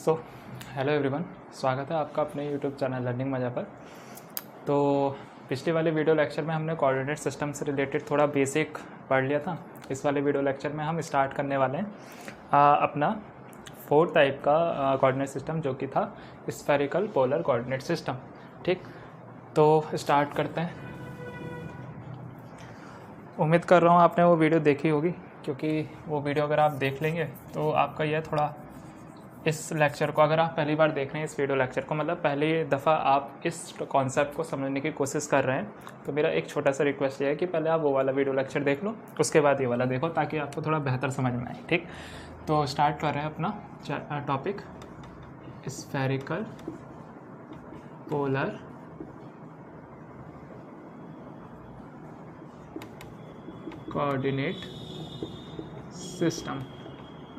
So hello everyone, स्वागत है आपका अपने यूट्यूब चैनल लर्निंग मजा पर। तो पिछले वाले वीडियो लेक्चर में हमने कोऑर्डिनेट सिस्टम से रिलेटेड थोड़ा बेसिक पढ़ लिया था। इस वाले वीडियो लेक्चर में हम स्टार्ट करने वाले हैं अपना 4 टाइप का कोऑर्डिनेट सिस्टम, जो कि था स्फेरिकल पोलर कोऑर्डिनेट सिस्टम। ठीक, तो स्टार्ट करते हैं। उम्मीद कर रहा हूँ आपने वो वीडियो देखी होगी, क्योंकि वो वीडियो अगर आप देख लेंगे तो आपका यह थोड़ा इस लेक्चर को, अगर आप पहली बार देख रहे हैं इस वीडियो लेक्चर को, मतलब पहली दफ़ा आप इस कॉन्सेप्ट को समझने की कोशिश कर रहे हैं, तो मेरा एक छोटा सा रिक्वेस्ट ये है कि पहले आप वो वाला वीडियो लेक्चर देख लो, उसके बाद ये वाला देखो, ताकि आपको थोड़ा बेहतर समझ में आए। ठीक, तो स्टार्ट कर रहे हैं अपना topic spherical polar coordinate system.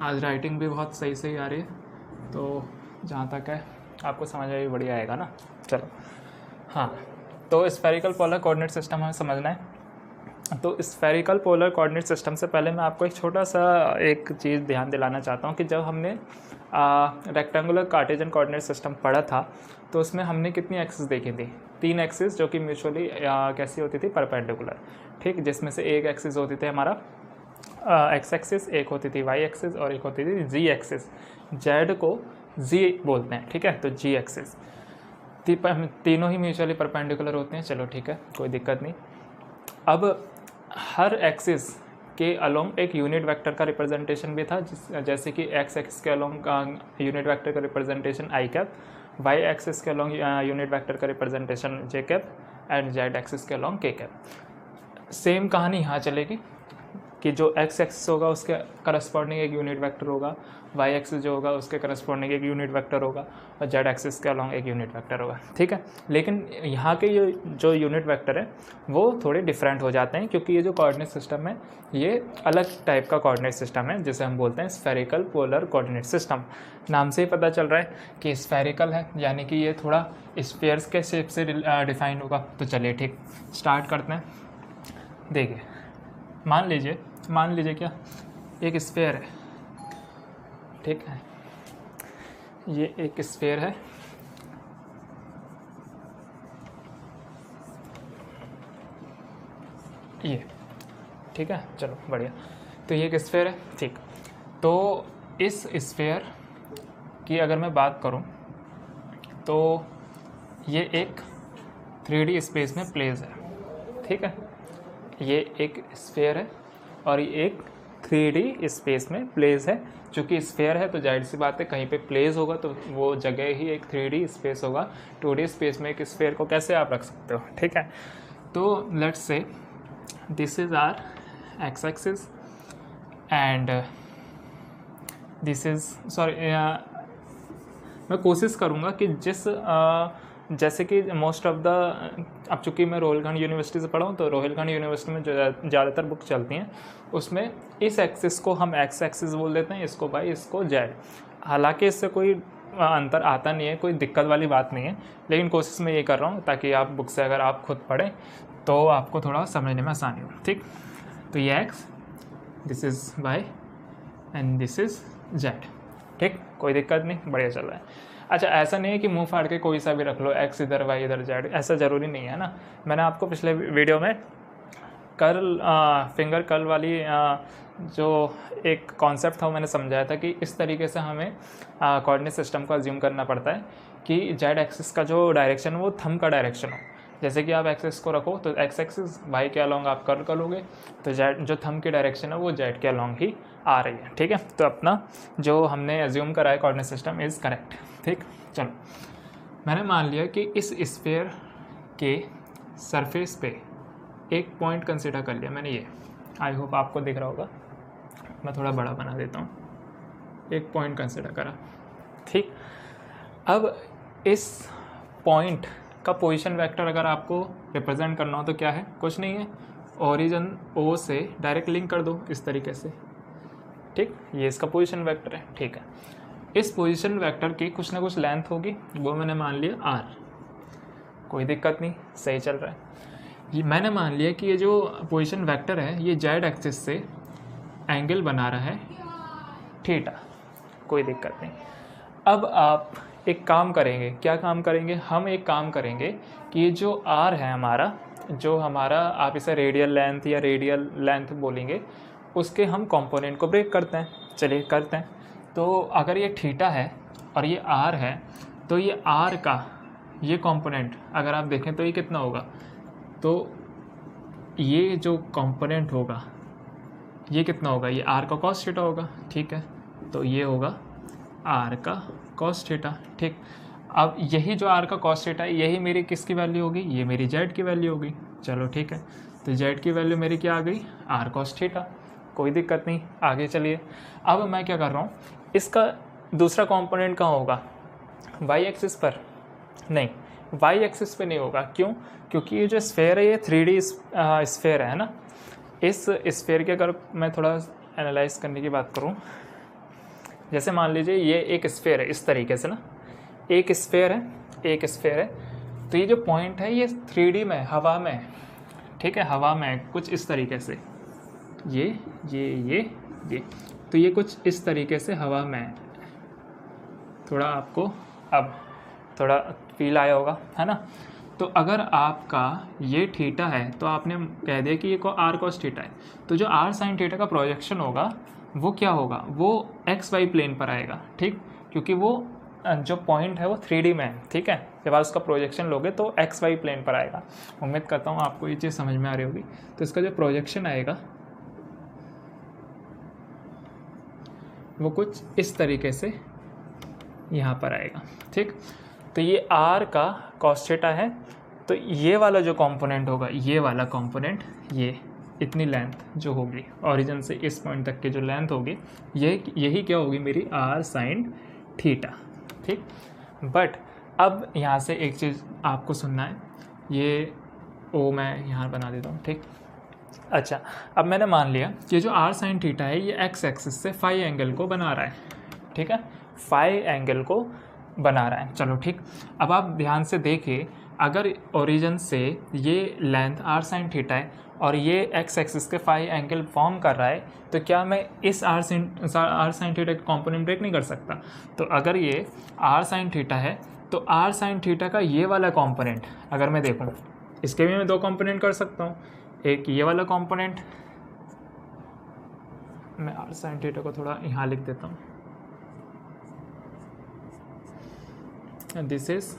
आज राइटिंग भी बहुत सही सही आ रही है, तो जहाँ तक है आपको समझ में भी बढ़िया आएगा ना। चलो, हाँ, तो स्फेरिकल पोलर कोऑर्डिनेट सिस्टम हमें समझना है। तो स्फेरिकल पोलर कोऑर्डिनेट सिस्टम से पहले मैं आपको एक छोटा सा एक चीज़ ध्यान दिलाना चाहता हूँ कि जब हमने रेक्टेंगुलर कार्टेशियन कोऑर्डिनेट सिस्टम पढ़ा था, तो उसमें हमने कितनी एक्सिस देखी थी? 3 एक्सिस, जो कि म्यूचुअली कैसी होती थी? परपेंडिकुलर। ठीक, जिसमें से एक एक्सिस होती थी हमारा एक्स एक्सिस, एक होती थी वाई एक्सिस और एक होती थी जी एक्सिस। जेड को जी बोलते हैं, ठीक है, तो जी एक्सिस। तीनों ही म्यूचुअली परपेंडिकुलर होते हैं। चलो ठीक है, कोई दिक्कत नहीं। अब हर एक्सिस के अलोंग एक यूनिट वेक्टर का रिप्रेजेंटेशन भी था, जैसे कि एक्स एक्सिस के अलोंग यूनिट वेक्टर का रिप्रेजेंटेशन आई कैप, वाई एक्सिस के अलोंग यूनिट वेक्टर का representation J cap and Z axis के अलोंग के कैप। सेम कहानी यहाँ चलेगी कि जो एक्स एक्सिस होगा उसके करस्पॉन्डिंग एक यूनिट वेक्टर होगा, वाई एक्सिस जो होगा उसके करस्पॉन्डिंग एक यूनिट वेक्टर होगा और जेड एक्सिस के अलोंग एक यूनिट वेक्टर होगा। ठीक है, लेकिन यहाँ के ये जो यूनिट वेक्टर है वो थोड़े डिफरेंट हो जाते हैं, क्योंकि ये जो कोऑर्डिनेट सिस्टम है ये अलग टाइप का कोऑर्डिनेट सिस्टम है, जिसे हम बोलते हैं स्फेरिकल पोलर कोऑर्डिनेट सिस्टम। नाम से ही पता चल रहा है कि स्फेरिकल है, यानी कि ये थोड़ा स्फीयर्स के शेप से डिफाइन होगा। तो चलिए ठीक, स्टार्ट करते हैं। देखिए, मान लीजिए क्या, एक स्फेयर है, ठीक है, ये एक स्फेयर है, ये, ठीक है, चलो बढ़िया। तो ये एक स्फेयर है, ठीक। तो इस स्फेयर की अगर मैं बात करूं तो ये एक 3D स्पेस में प्लेस है, ठीक है, ये एक स्फेयर है और ये एक 3D स्पेस में प्लेस है। चूँकि स्फेयर है तो जाहिर सी बात है कहीं पे प्लेस होगा तो वो जगह ही एक 3D स्पेस होगा। 2D स्पेस में एक स्फेयर को कैसे आप रख सकते हो? ठीक है, तो let's say this is r x axis and this is, sorry, मैं कोशिश करूँगा कि जैसे कि मोस्ट ऑफ द, अब चूँकि मैं रोहिलखंड यूनिवर्सिटी से पढ़ा हूँ, तो रोहिलखंड यूनिवर्सिटी में जो ज़्यादातर बुक चलती हैं उसमें इस एक्सिस को हम एक्स एक्सिस बोल देते हैं, इसको वाई, इसको जेड। हालांकि इससे कोई अंतर आता नहीं है, कोई दिक्कत वाली बात नहीं है, लेकिन कोशिश मैं ये कर रहा हूँ ताकि आप बुक से अगर आप खुद पढ़ें तो आपको थोड़ा समझने में आसानी हो। ठीक, तो ये x, this is why and this is Z. ठीक, कोई दिक्कत नहीं, बढ़िया चल रहा है। अच्छा, ऐसा नहीं है कि मुंह फाड़ के कोई सा भी रख लो, एक्स इधर वाई इधर जेड, ऐसा ज़रूरी नहीं है ना। मैंने आपको पिछले वीडियो में फिंगर कर्ल वाली जो एक कॉन्सेप्ट था वो मैंने समझाया था कि इस तरीके से हमें कोऑर्डिनेट सिस्टम को अज्यूम करना पड़ता है कि जेड एक्सिस का जो डायरेक्शन है वो थंब का डायरेक्शन हो। जैसे कि आप एक्सिस को रखो तो एक्स एक्सिस वाई के अलॉन्ग आप कर्ल करोगे, तो जेड जो थंब की डायरेक्शन है वो जेड के अलॉन्ग ही आ रही है। ठीक है, तो अपना जो हमने अज्यूम करा है कोऑर्डिनेट सिस्टम इज़ करेक्ट। ठीक, चलो, मैंने मान लिया कि इस स्फीयर के सरफेस पे एक पॉइंट कंसिडर कर लिया मैंने, ये आई होप आपको दिख रहा होगा, मैं थोड़ा बड़ा बना देता हूँ, एक पॉइंट कंसिडर करा। ठीक, अब इस पॉइंट का पोजीशन वेक्टर अगर आपको रिप्रेजेंट करना हो तो क्या है? कुछ नहीं है, ओरिजिन ओ से डायरेक्ट लिंक कर दो इस तरीके से। ठीक, ये इसका पोजीशन वेक्टर है। ठीक है, इस पोजीशन वेक्टर की कुछ ना कुछ लेंथ होगी, वो मैंने मान लिया आर, कोई दिक्कत नहीं, सही चल रहा है। ये मैंने मान लिया कि ये जो पोजीशन वेक्टर है ये जेड एक्सिस से एंगल बना रहा है थीटा, कोई दिक्कत नहीं। अब आप एक काम करेंगे, क्या काम करेंगे, हम एक काम करेंगे कि ये जो आर है हमारा, जो हमारा आप इसे रेडियल लेंथ या रेडियल लेंथ बोलेंगे, उसके हम कंपोनेंट को ब्रेक करते हैं। चलिए करते हैं। तो अगर ये थीटा है और ये आर है, तो ये आर का ये कंपोनेंट अगर आप देखें तो ये कितना होगा, तो ये जो कंपोनेंट होगा ये कितना होगा, ये आर का कॉस थीटा होगा। ठीक है, तो ये होगा आर का कॉस थीटा। ठीक, अब यही जो आर का कॉस थीटा है यही मेरी किसकी वैल्यू होगी, ये मेरी जेड की वैल्यू होगी। चलो ठीक है, तो जेड की वैल्यू मेरी क्या आ गई, आर कॉस थीटा। कोई दिक्कत नहीं, आगे चलिए। अब मैं क्या कर रहा हूँ, इसका दूसरा कंपोनेंट कहाँ होगा, वाई एक्सिस पर नहीं, वाई एक्सिस पे नहीं होगा। क्यों, क्योंकि ये जो स्फेयर है ये 3D स्फेयर है ना। इस स्फेयर के अगर मैं थोड़ा एनालाइज करने की बात करूँ, जैसे मान लीजिए ये एक स्फेयर है, इस तरीके से ना, एक स्फेयर है, तो ये जो पॉइंट है ये 3D में, हवा में, ठीक है, हवा में कुछ इस तरीके से, ये तो ये कुछ इस तरीके से हवा में है। थोड़ा आपको अब थोड़ा फील आया होगा, है ना। तो अगर आपका ये थीटा है तो आपने कह दिया कि ये को आर कॉस थीटा है, तो जो आर साइन थीटा का प्रोजेक्शन होगा वो क्या होगा, वो एक्स वाई प्लेन पर आएगा। ठीक, क्योंकि वो जो पॉइंट है वो 3D में है। ठीक है, जब आप उसका प्रोजेक्शन लोगे तो एक्स वाई प्लेन पर आएगा। उम्मीद करता हूँ आपको ये चीज़ समझ में आ रही होगी। तो इसका जो प्रोजेक्शन आएगा वो कुछ इस तरीके से यहाँ पर आएगा। ठीक, तो ये आर का कॉस थीटा है, तो ये वाला जो कंपोनेंट होगा, ये वाला कंपोनेंट, ये इतनी लेंथ जो होगी ओरिजिन से इस पॉइंट तक की जो लेंथ होगी, यही क्या होगी, मेरी आर साइन थीटा। ठीक, बट अब यहाँ से एक चीज़ आपको सुनना है, ये ओ मैं यहाँ बना देता हूँ। ठीक, अच्छा, अब मैंने मान लिया कि जो आर साइन थीटा है ये एक्स एक्सिस से फाई एंगल को बना रहा है। ठीक है, फाई एंगल को बना रहा है। चलो ठीक, अब आप ध्यान से देखिए, अगर ओरिजिन से ये लेंथ आर साइन थीटा है और ये एक्स एक्सिस के फाई एंगल फॉर्म कर रहा है, तो क्या मैं इस आर साइन थीटा का कंपोनेंट ब्रेक नहीं कर सकता। तो अगर ये आर साइन थीटा है तो आर साइन थीटा का ये वाला कंपोनेंट अगर मैं देखूँ, इसके भी मैं दो कंपोनेंट कर सकता हूँ। एक ये वाला कंपोनेंट, मैं आर साइन थीटा को थोड़ा यहाँ लिख देता हूँ, this is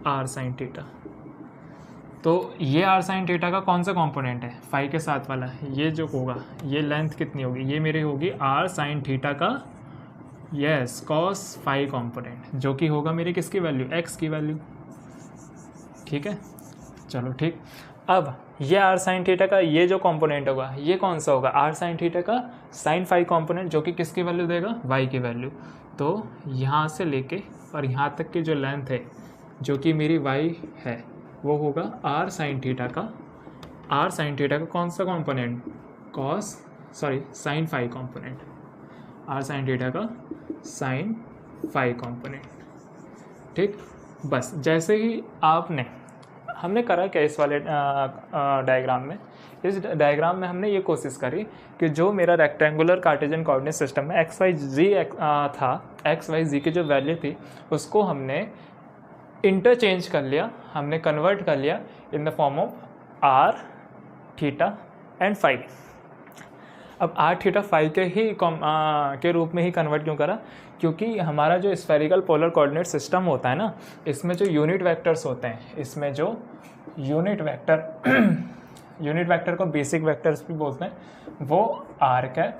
r sine theta. तो ये आर साइन थीटा का कौन सा कंपोनेंट है, फाई के साथ वाला। ये जो होगा, ये लेंथ कितनी होगी, ये मेरी होगी आर साइन थीटा का यस कॉस फाई कंपोनेंट, जो कि होगा मेरी किसकी वैल्यू, एक्स की वैल्यू। ठीक है, चलो ठीक, अब ये आर साइन थीटा का ये जो कंपोनेंट होगा ये कौन सा होगा, आर साइन थीटा का साइन फाई कंपोनेंट, जो कि किसकी वैल्यू देगा, वाई की वैल्यू। तो यहाँ से लेके और यहाँ तक की जो लेंथ है जो कि मेरी वाई है, वो होगा आर साइन थीटा का कौन सा component, sine phi component, r sine theta का साइन फाई कंपोनेंट। ठीक, बस जैसे ही हमने करा क्या इस वाले डायग्राम में, इस डायग्राम में हमने ये कोशिश करी कि जो मेरा रेक्टेंगुलर कार्टेशियन कोऑर्डिनेट सिस्टम में एक्स वाई जी था, एक्स वाई जी की जो वैल्यू थी उसको हमने इंटरचेंज कर लिया, हमने कन्वर्ट कर लिया in the form of are theta and phi. अब आर थीटा फाई के रूप में ही कन्वर्ट क्यों करा, क्योंकि हमारा जो स्फेरिकल पोलर कोऑर्डिनेट सिस्टम होता है ना, इसमें जो यूनिट वेक्टर्स होते हैं, इसमें जो यूनिट वेक्टर को बेसिक वेक्टर्स भी बोलते हैं, वो r cap,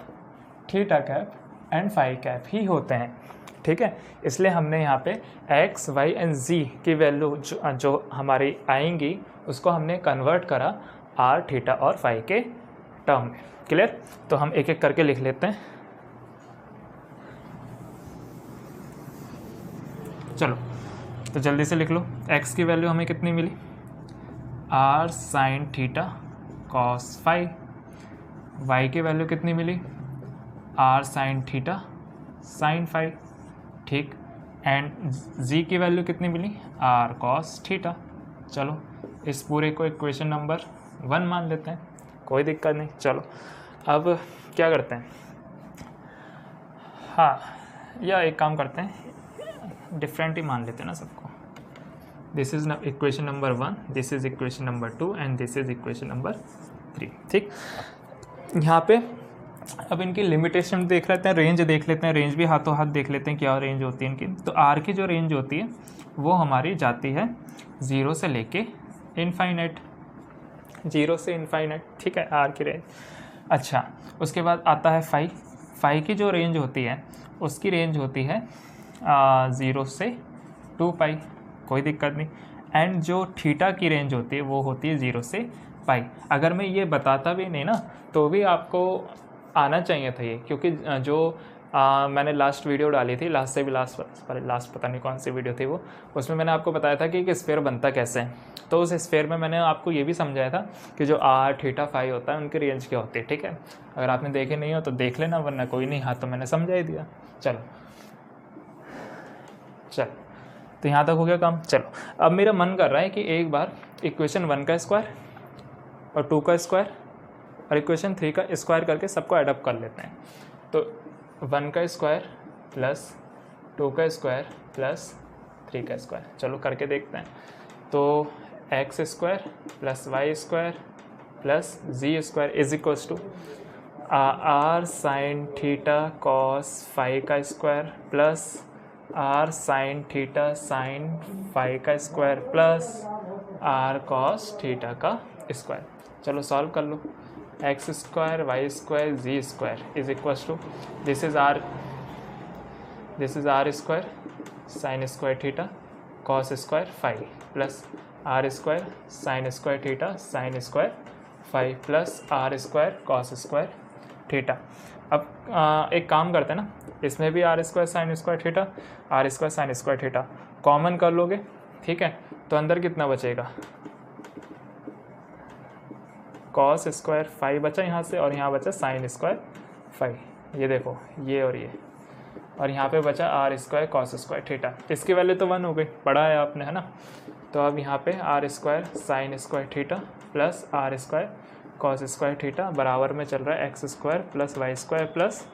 theta cap and phi cap ही होते हैं। ठीक है, इसलिए हमने यहाँ पे एक्स वाई एंड जी की वैल्यू जो हमारी आएंगी उसको हमने कन्वर्ट करा आर थीटा और फाई के टर्म में। क्लियर, तो हम एक एक करके लिख लेते हैं। चलो तो जल्दी से लिख लो, एक्स की वैल्यू हमें कितनी मिली, r sine theta cos phi, y की वैल्यू कितनी मिली, r sine theta sine phi. ठीक, एंड जी की वैल्यू कितनी मिली, आर कॉस थीटा। चलो इस पूरे को इक्वेशन नंबर 1 मान लेते हैं, कोई दिक्कत नहीं। चलो अब क्या करते हैं, हाँ या एक काम करते हैं, डिफरेंट ही मान लेते हैं ना सबको। This is equation number 1, this is equation number 2 and this is equation number 3। ठीक, यहाँ पे अब इनकी लिमिटेशन देख लेते हैं, रेंज देख लेते हैं, रेंज भी हाथों हाथ देख लेते हैं क्या रेंज होती है इनकी। तो आर की जो रेंज होती है वो हमारी जाती है 0 से लेके इनफाइनाइट, 0 से इनफाइनाइट। ठीक है, आर की रेंज। अच्छा, उसके बाद आता है फाई की जो रेंज होती है उसकी रेंज होती है 0 से 2 पाई, कोई दिक्कत नहीं। एंड जो थीटा की रेंज होती है वो होती है 0 से पाई। अगर मैं ये बताता भी नहीं ना तो भी आपको आना चाहिए था ये, क्योंकि जो मैंने लास्ट वीडियो डाली थी, लास्ट पता नहीं कौन सी वीडियो थी वो, उसमें मैंने आपको बताया था कि एक स्फीयर बनता कैसे है। तो उस स्फीयर में मैंने आपको ये भी समझाया था कि जो आर थीटा फाई होता है उनकी रेंज क्या होती है। ठीक है, अगर आपने देखे नहीं हो तो देख लेना, वरना कोई नहीं, हाँ तो मैंने समझा ही दिया। चलो तो यहाँ तक हो गया काम। चलो अब मेरा मन कर रहा है कि एक बार इक्वेशन 1 का स्क्वायर और 2 का स्क्वायर और इक्वेशन 3 का स्क्वायर करके सबको एडअप कर लेते हैं। तो 1 का स्क्वायर प्लस 2 का स्क्वायर प्लस 3 का स्क्वायर, चलो करके देखते हैं। तो x square plus Y square plus ji square is equals to r sine theta cos phi का square plus r sine theta sine phi का square plus r cos theta का square. चलो सॉल्व कर लो। X square Y square ji square is equals to this is r square sine square theta cos square phi plus r square sine square theta sine square phi plus r square cos square theta. अब एक काम करते हैं ना, इसमें भी R square sine square theta, R square sine square theta common कर लोगे। ठीक है, तो अंदर कितना बचेगा, कॉस स्क्वायर फाई बचा यहाँ से, और यहाँ बचा साइन स्क्वायर फाई, ये देखो ये और ये, और यहाँ पे बचा R square cos square theta. इसकी वैल्यू तो 1 हो गई, पढ़ा है आपने, है ना। तो अब यहाँ पे r square sine square theta plus r square cos square theta बराबर में चल रहा है x square plus Y square plus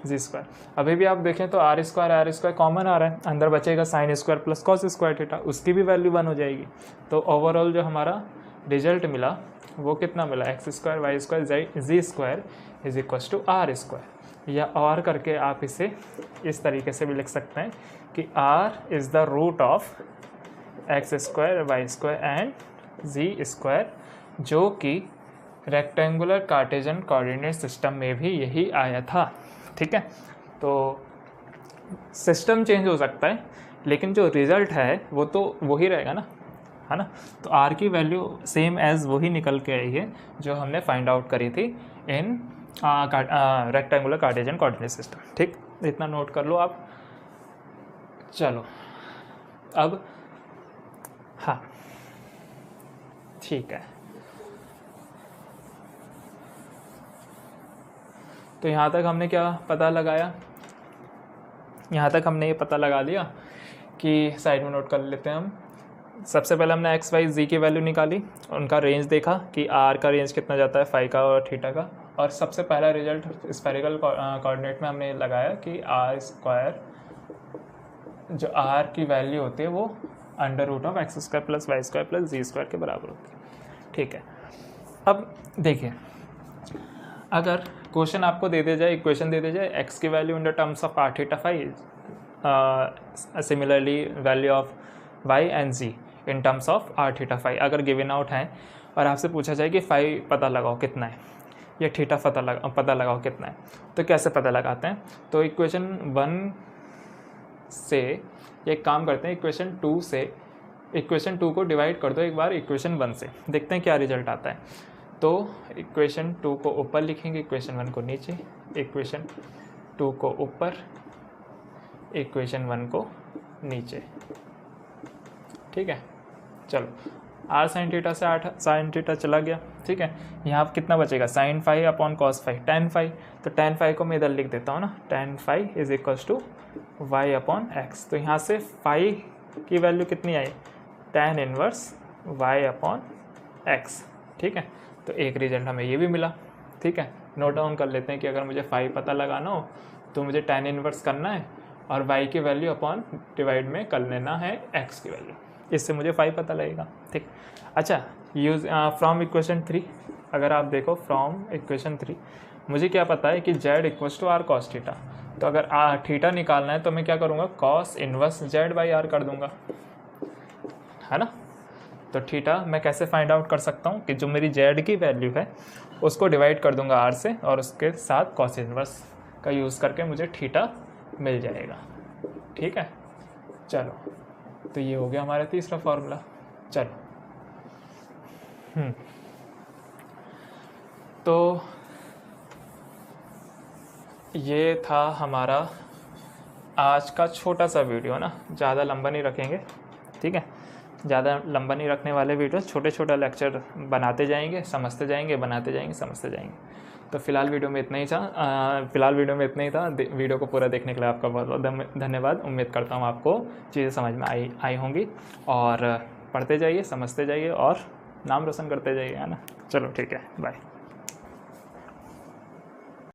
जी स्क्वायर। अभी भी आप देखें तो आर स्क्वायर कॉमन आ रहा है, अंदर बचेगा sine square plus cos square theta, उसकी भी वैल्यू 1 हो जाएगी। तो ओवरऑल जो हमारा रिजल्ट मिला वो कितना मिला, X square Y square ji square is equal to R square. या और करके आप इसे इस तरीके से भी लिख सकते हैं कि R is the root of X square Y square and Z square, जो कि रेक्टेंगुलर कार्टेशियन कोऑर्डिनेट सिस्टम में भी यही आया था। ठीक है, तो सिस्टम चेंज हो सकता है लेकिन जो रिज़ल्ट है वो तो वही रहेगा ना, है ना। तो आर की वैल्यू सेम एज वही निकल के आई है जो हमने फाइंड आउट करी थी इन रेक्टेंगुलर कार्टेशियन कोऑर्डिनेट सिस्टम। ठीक, इतना नोट कर लो आप। चलो अब हाँ ठीक है, तो यहाँ तक हमने क्या पता लगाया, यहाँ तक हमने ये पता लगा लिया कि साइड में नोट कर लेते हैं हम। सबसे पहले हमने एक्स वाई जी की वैल्यू निकाली, उनका रेंज देखा कि आर का रेंज कितना जाता है फाई का और थीटा का, और सबसे पहला रिजल्ट स्फेरिकल कोऑर्डिनेट में हमने लगाया कि आर स्क्वायर, जो आर की वैल्यू होती है वो under root of X square plus Y square plus ji square के बराबर होती है। ठीक है, अब देखिए अगर क्वेश्चन आपको दे दिया जाए, इक्वेशन दे दी जाए एक्स की value in the terms of are theta phi, similarly value of Y and Z in terms of are theta phi, अगर गिवन आउट है और आपसे पूछा जाए कि फाई पता लगाओ कितना है या थीटा पता लगाओ कितना है, तो कैसे पता लगाते हैं। तो इक्वेशन 1 से एक काम करते हैं, इक्वेशन 2 से इक्वेशन 2 को डिवाइड कर दो एक बार इक्वेशन 1 से, देखते हैं क्या रिजल्ट आता है। तो इक्वेशन 2 को ऊपर लिखेंगे, इक्वेशन 1 को नीचे, इक्वेशन 2 को ऊपर, इक्वेशन 1 को नीचे। ठीक है, चलो आर साइन थीटा से आर साइन थीटा चला गया। ठीक है, यहाँ कितना बचेगा, sine phi upon cos phi, tan phi, तो टेन फाई को मैं इधर लिख देता हूँ ना, tan phi is equals to y upon x. तो यहाँ से फाई की वैल्यू कितनी आई, tan inverse y upon x. ठीक है, तो एक रिजल्ट हमें ये भी मिला। ठीक है, नोट डाउन कर लेते हैं कि अगर मुझे फाई पता लगाना हो तो मुझे टेन इनवर्स करना है और y की वैल्यू अपॉन डिवाइड में कर लेना है x की वैल्यू, इससे मुझे 5 पता लगेगा। ठीक, अच्छा यूज फ्रॉम इक्वेशन 3, अगर आप देखो फ्रॉम इक्वेशन 3 मुझे क्या पता है कि z equals to R cos theta, तो अगर थीटा निकालना है तो मैं क्या करूँगा, cos inverse z by R कर दूंगा, है ना। तो थीटा मैं कैसे फाइंड आउट कर सकता हूँ कि जो मेरी z की वैल्यू है उसको डिवाइड कर दूंगा r से और उसके साथ कॉस इनवर्स का यूज़ करके मुझे थीटा मिल जाएगा। ठीक है, चलो तो ये हो गया हमारा तीसरा फॉर्मूला। चलो तो ये था हमारा आज का छोटा सा वीडियो ना, ज़्यादा लंबा नहीं रखेंगे। ठीक है, ज़्यादा लंबा नहीं रखने वाले वीडियो, छोटे छोटे लेक्चर बनाते जाएंगे, समझते जाएंगे, बनाते जाएंगे, समझते जाएंगे। तो फिलहाल वीडियो में इतना ही था। वीडियो को पूरा देखने के लिए आपका बहुत बहुत धन्यवाद। उम्मीद करता हूँ आपको चीज़ें समझ में आई होंगी, और पढ़ते जाइए, समझते जाइए और नाम रोशन करते जाइए, है ना। चलो ठीक है, बाय।